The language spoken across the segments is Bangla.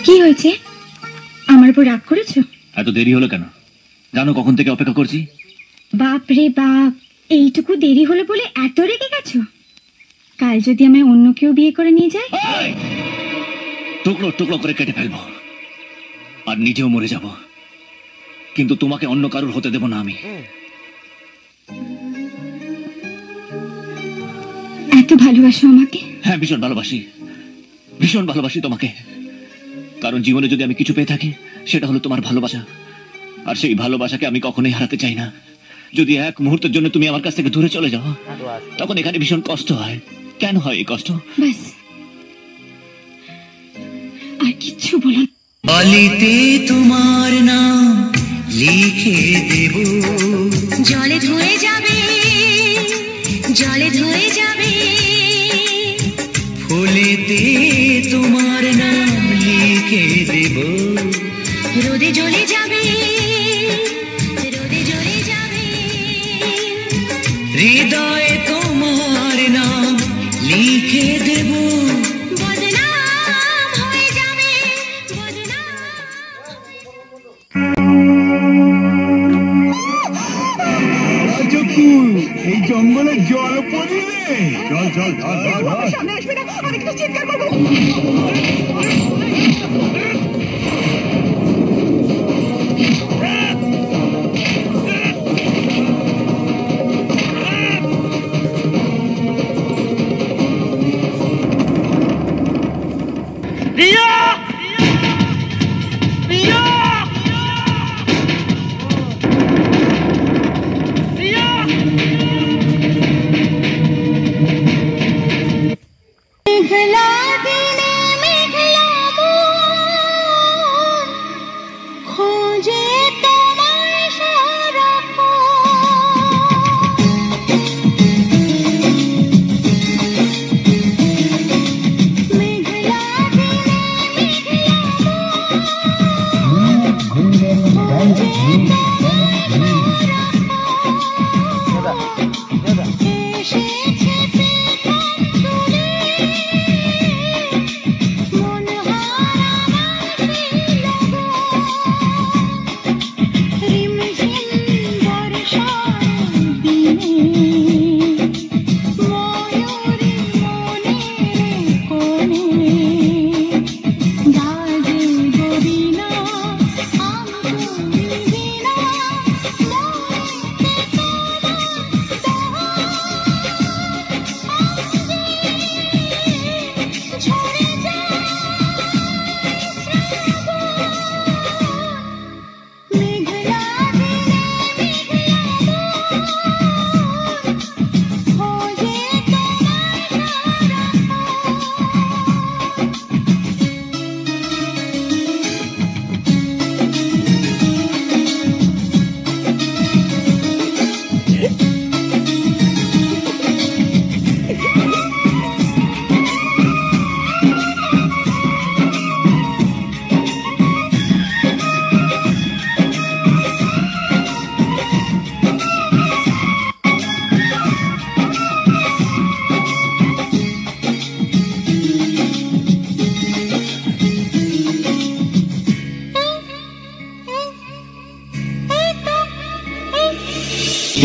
কি হয়েছে? আমার উপর রাগ করেছো? এত দেরি হলো কেন? জানো কখন থেকে অপেক্ষা করছি। বাপ রে বাপ, এইটুকু দেরি হলো বলে এত রেগে গেছো? কাল যদি আমায় অন্য কেউ বিয়ে করে নিয়ে যায়, টুকরো টুকরো করে কেটে ফেলবো আর নিজেও মরে যাব, কিন্তু তোমাকে অন্য কারোর হতে দেব না আমি। এত ভালোবাসো আমাকে? হ্যাঁ, ভীষণ ভালোবাসি, ভীষণ ভালোবাসি তোমাকে। কারণ জীবনে যদি আমি কিছু পেয়ে থাকি সেটা হলো তোমার ভালোবাসা, আর সেই ভালোবাসাকে আমি কখনোই হারাতে চাই না। যদি এক মুহূর্তের জন্য তুমি আমার কাছ থেকে দূরে চলে যাও, তখন এখানে ভীষণ কষ্ট হয়। কেন হয় এই কষ্ট? ব্যাস, আর কিচ্ছু বলো। বালিতে তোমার নাম লিখে দেব, জলে ধুয়ে যাবে, জলে ধুয়ে যাবে। ফুলেতে তোমার নাম লিখে দেব, রোদে জ্বলে যাবে, রোদে জ্বলে যাবে। হৃদয়ে তোমার নাম লিখে দেব, বদনাম হয়ে যাবে, বদনাম। এই জঙ্গলে জল পড়িলে, চল চল সামনে আসবে না, আমি একটু চিৎকার করবো।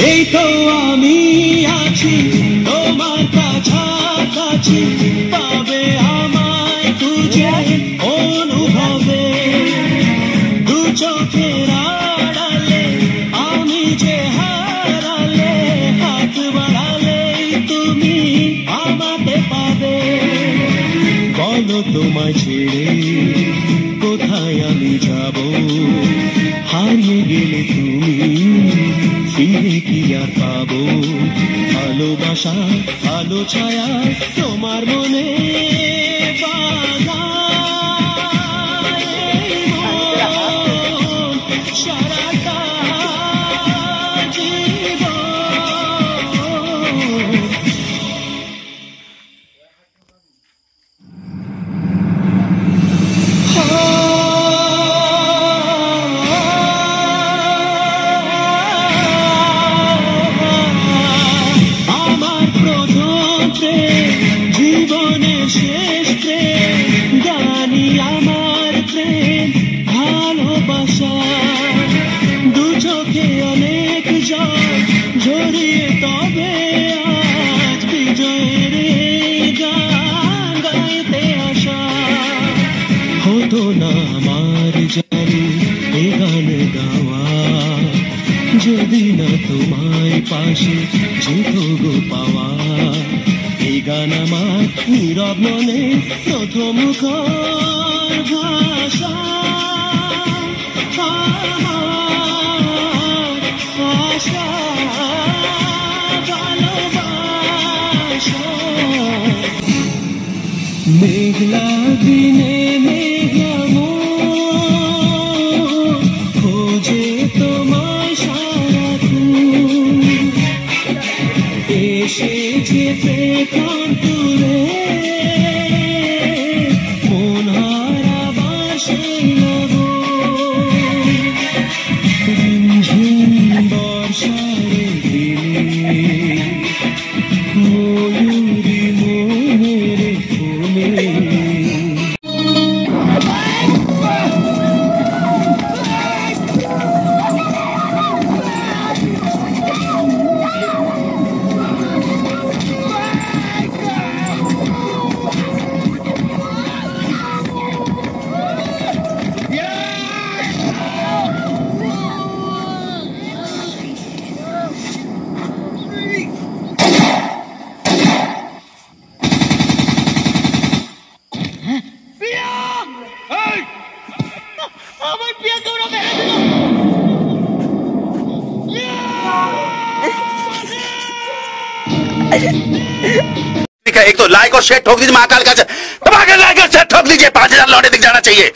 এই তো আমি আছি তোমার কাছাকাছি, পাবে আমায় খুঁজে অনুভবে। দু চোখের আড়ালে আমি যে হারালে, হাত বাড়ালেই তুমি আমাকে পাবে। বলো তোমায় ছেড়ে কোথায় আমি যাব, হারিয়ে গেলে তুমি ফিরে কি আর পাবো? ভালোবাসা আলো ছায়া তোমার মনে বাঁধা, সারাটা জীবন। জীবনের শেষ তবে আজ বিজয়ের এই গান গাইতে আসা হতো না আমার জানি এ গান গাওয়া যদি না তোমায় পাশে যেত গো পাওয়া এই গান আমার নীরব মনে প্রথম ভাষা আমার আশা ভালোবাসা মেঘলা দিনে মেঘলা মন খোঁজে তোমায় সারাক্ষণ এসেছে প্রেক্ষান্তরে মন হারাবার সেই লগন ঝিমঝিম বর্ষার দিনে ময়ূরী মনের কোণে আমার প্রিয়াকে ওরা মেরে দিল एक तो लाइक और शेयर ठोक दीजिए महाकाल का लाइक और शेयर ठोक दीजिए 5000 लौटे दिख जाना चाहिए।